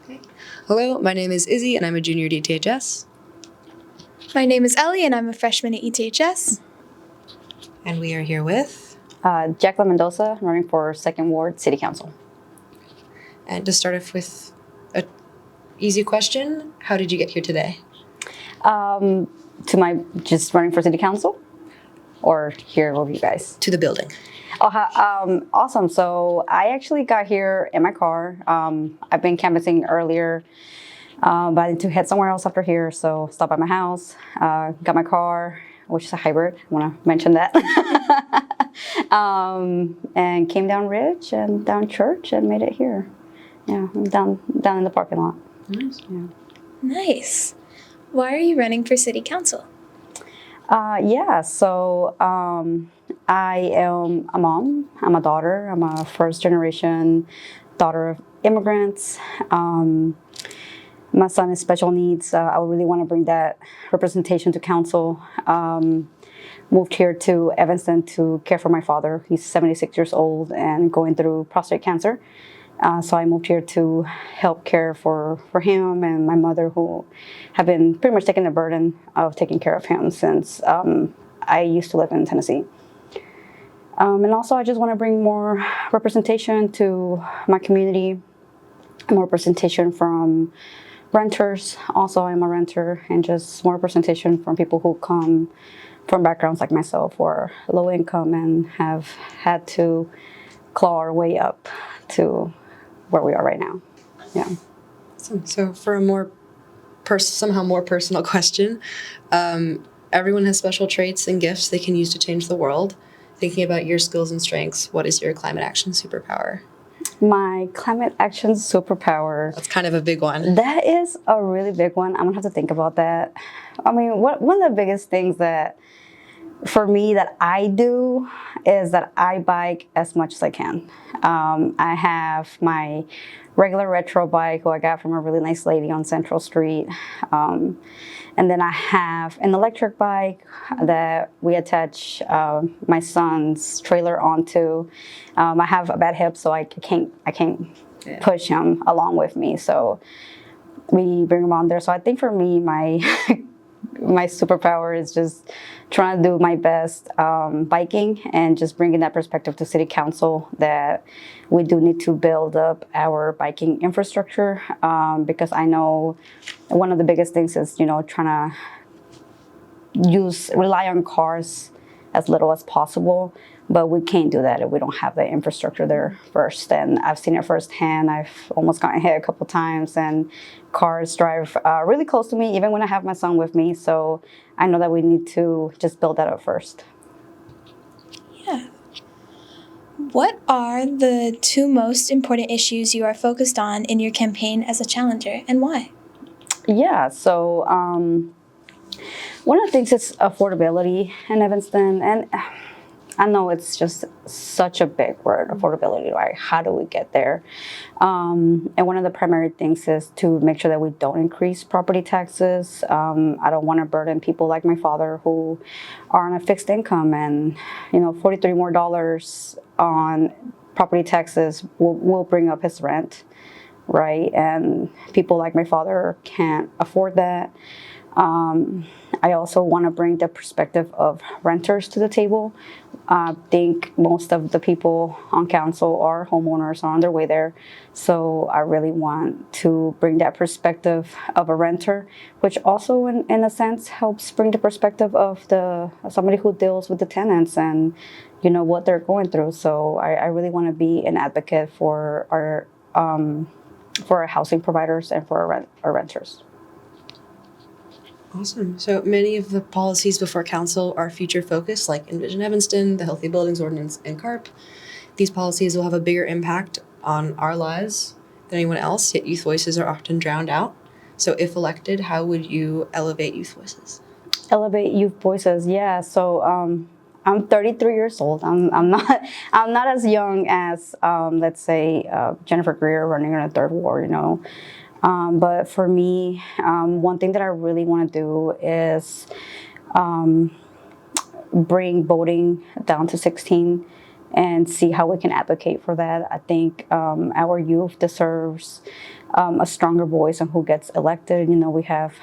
Okay. Hello, my name is Izzy, and I'm a junior at ETHS. My name is Ellie, and I'm a freshman at ETHS. And we are here with... Jacqueline Mendoza, running for 2nd Ward City Council. And to start off with an easy question, how did you get here today? Just running for City Council? Or here with you guys? To the building. Awesome. So I actually got here in my car. I've been canvassing earlier, but I need to head somewhere else after here. So stopped by my house, got my car, which is a hybrid. I want to mention that. And came down Ridge and down Church and made it here. Yeah, I'm down in the parking lot. Nice. Yeah. Nice. Why are you running for City Council? So I am a mom. I'm a daughter. I'm a first-generation daughter of immigrants. My son has special needs. I really want to bring that representation to council. Moved here to Evanston to care for my father. He's 76 years old and going through prostate cancer. So I moved here to help care for him and my mother, who have been pretty much taking the burden of taking care of him since I used to live in Tennessee. And also I just want to bring more representation to my community, more representation from renters. Also, I'm a renter, and just more representation from people who come from backgrounds like myself who are low income and have had to claw our way up to where we are right now. Yeah. So for a somehow more personal question, everyone has special traits and gifts they can use to change the world. Thinking about your skills and strengths, what is your climate action superpower? My climate action superpower. That's kind of a big one. That is a really big one. I'm gonna have to think about that. I mean, one of the biggest things that for me that I do is that I bike as much as I can. I have my regular retro bike, who I got from a really nice lady on Central Street. And then I have an electric bike that we attach my son's trailer onto. I have a bad hip, so I can't push him along with me. So we bring him on there. So I think for me, my superpower is just trying to do my best biking and just bringing that perspective to City Council that we do need to build up our biking infrastructure, because I know one of the biggest things is, trying to rely on cars as little as possible, but we can't do that if we don't have the infrastructure there first. And I've seen it firsthand. I've almost gotten hit a couple times, and cars drive really close to me, even when I have my son with me. So I know that we need to just build that up first. Yeah. What are the 2 most important issues you are focused on in your campaign as a challenger, and why? Yeah, so one of the things is affordability in Evanston, and I know it's just such a big word, affordability, right? How do we get there? And one of the primary things is to make sure that we don't increase property taxes. I don't want to burden people like my father who are on a fixed income, and $43 more on property taxes will bring up his rent, right? And people like my father can't afford that. I also want to bring the perspective of renters to the table. I think most of the people on council are homeowners, are on their way there. So I really want to bring that perspective of a renter, which also in a sense helps bring the perspective of somebody who deals with the tenants and what they're going through. So I really want to be an advocate for our housing providers and for our renters. Awesome. So many of the policies before council are future focused, like Envision Evanston, the Healthy Buildings Ordinance, and CARP. These policies will have a bigger impact on our lives than anyone else, yet youth voices are often drowned out. So if elected, how would you elevate youth voices? Elevate youth voices, yeah. So I'm 33 years old. I'm not as young as let's say Jennifer Greer running in a 3rd Ward, But for me, one thing that I really want to do is bring voting down to 16 and see how we can advocate for that. I think our youth deserves a stronger voice on who gets elected. We have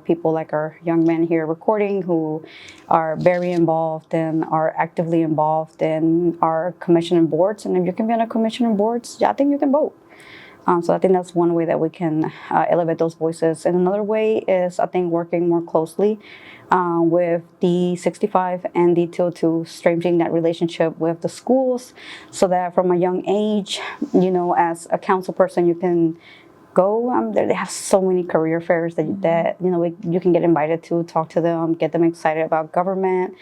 people like our young men here recording who are very involved and are actively involved in our commission and boards. And if you can be on a commission and boards, yeah, I think you can vote. So I think that's one way that we can elevate those voices. And another way is, I think, working more closely with D65 and D202, strengthening that relationship with the schools so that from a young age, as a council person, you can go. They have so many career fairs that you can get invited to, talk to them, get them excited about government.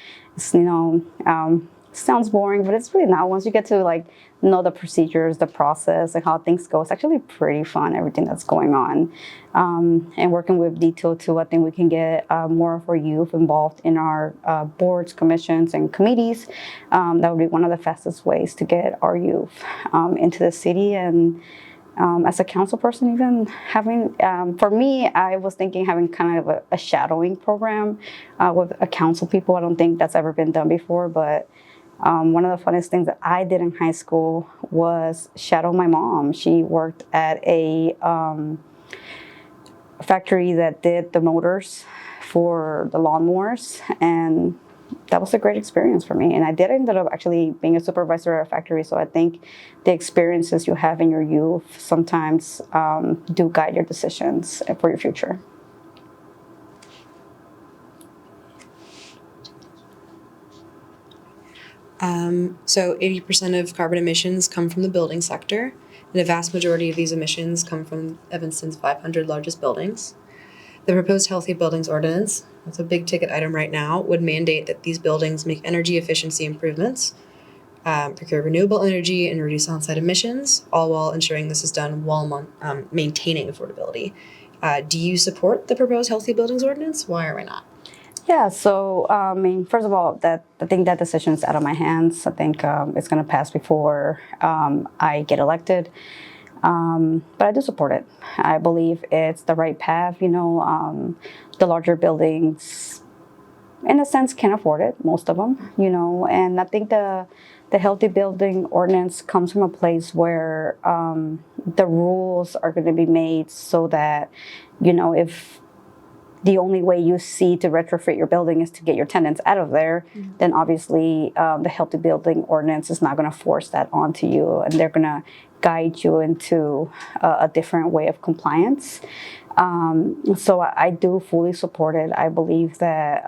Sounds boring, but it's really not. Once you get to know the procedures, the process, and how things go, it's actually pretty fun, everything that's going on. And working with D202, I think we can get more of our youth involved in our boards, commissions, and committees. That would be one of the fastest ways to get our youth into the city. And as a council person, even having, for me, I was thinking having kind of a shadowing program with a council people. I don't think that's ever been done before, but one of the funnest things that I did in high school was shadow my mom. She worked at a factory that did the motors for the lawnmowers, and that was a great experience for me. And I did end up actually being a supervisor at a factory, so I think the experiences you have in your youth sometimes do guide your decisions for your future. So 80% of carbon emissions come from the building sector, and a vast majority of these emissions come from Evanston's 500 largest buildings. The proposed Healthy Buildings Ordinance, that's a big ticket item right now, would mandate that these buildings make energy efficiency improvements, procure renewable energy, and reduce on-site emissions, all while ensuring this is done while maintaining affordability. Do you support the proposed Healthy Buildings Ordinance? Why or why not? Yeah, so first of all, I think that decision is out of my hands. I think it's going to pass before I get elected. But I do support it. I believe it's the right path. The larger buildings, in a sense, can afford it, most of them, and I think the Healthy Building Ordinance comes from a place where the rules are going to be made so that, if the only way you see to retrofit your building is to get your tenants out of there, then obviously the Healthy Building Ordinance is not going to force that onto you, and they're going to guide you into a different way of compliance. So I do fully support it. I believe that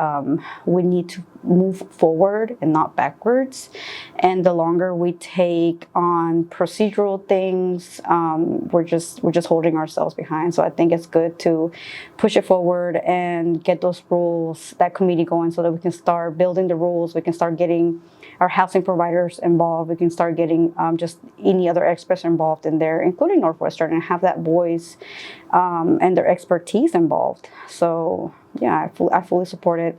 we need to move forward and not backwards. And the longer we take on procedural things, we're just holding ourselves behind. So I think it's good to push it forward and get those rules, that committee going, so that we can start building the rules. We can start getting our housing providers involved. We can start getting just any other experts involved in there, including Northwestern, and have that voice and their expertise involved. So yeah, I fully support it.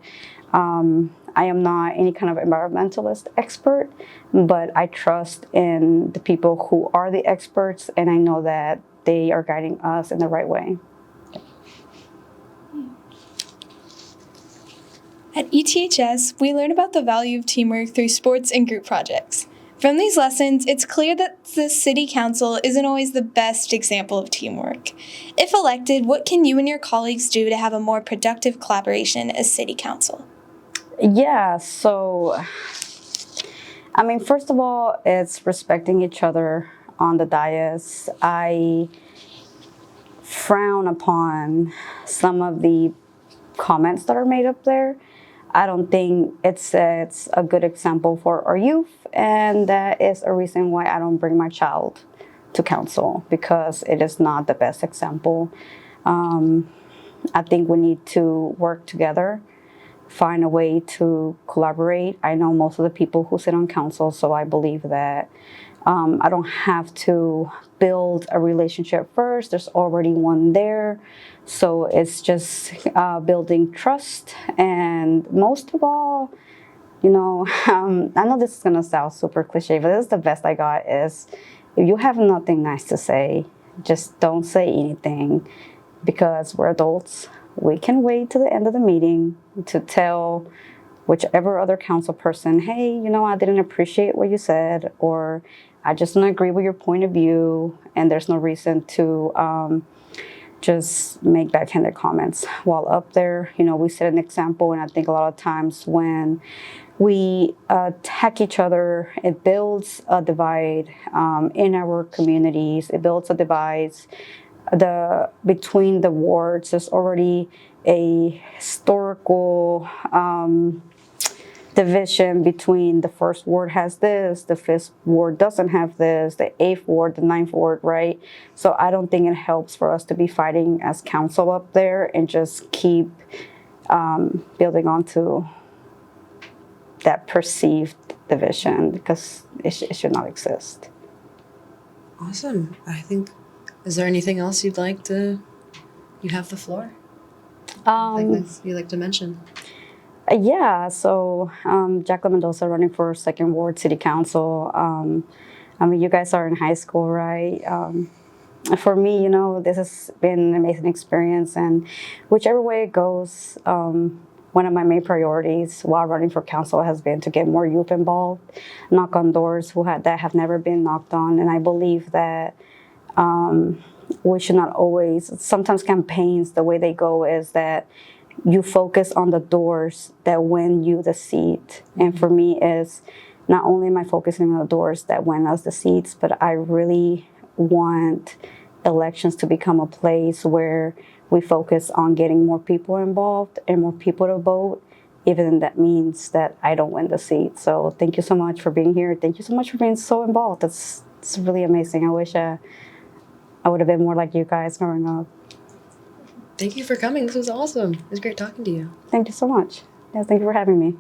I am not any kind of environmentalist expert, but I trust in the people who are the experts, and I know that they are guiding us in the right way. At ETHS, we learn about the value of teamwork through sports and group projects. From these lessons, it's clear that the City Council isn't always the best example of teamwork. If elected, what can you and your colleagues do to have a more productive collaboration as City Council? Yeah, so, first of all, it's respecting each other on the dais. I frown upon some of the comments that are made up there. I don't think it sets a good example for our youth, and that is a reason why I don't bring my child to council, because it is not the best example. I think we need to work together, find a way to collaborate. I know most of the people who sit on council, so I believe that I don't have to build a relationship first. There's already one there. So it's just building trust. And most of all, I know this is going to sound super cliche, but this is the best I got, is if you have nothing nice to say, just don't say anything, because we're adults. We can wait to the end of the meeting to tell whichever other council person, hey, I didn't appreciate what you said, or I just don't agree with your point of view, and there's no reason to just make backhanded comments while up there. You know, we set an example, and I think a lot of times when we attack each other, it builds a divide in our communities. It builds a divide between the wards. There's already a historical division between the first ward has this, the fifth ward doesn't have this, the eighth ward, the ninth ward, right? So I don't think it helps for us to be fighting as council up there and just keep building onto that perceived division, because it should not exist. Awesome. I think, is there anything else you'd like to, you have the floor? You'd like to mention? Yeah, so Jacqueline Mendoza running for Second Ward City Council. I mean, you guys are in high school, right? For me, you know, this has been an amazing experience, and whichever way it goes, one of my main priorities while running for council has been to get more youth involved, knock on doors that have never been knocked on, and I believe that we should not always, sometimes campaigns, the way they go is that you focus on the doors that win you the seat. And for me is not only am I focusing on the doors that win us the seats, but I really want elections to become a place where we focus on getting more people involved and more people to vote, even if that means that I don't win the seat. So thank you so much for being here. Thank you so much for being so involved. It's really amazing. I wish I would have been more like you guys growing up. Thank you for coming. This was awesome. It was great talking to you. Thank you so much. Yeah, thank you for having me.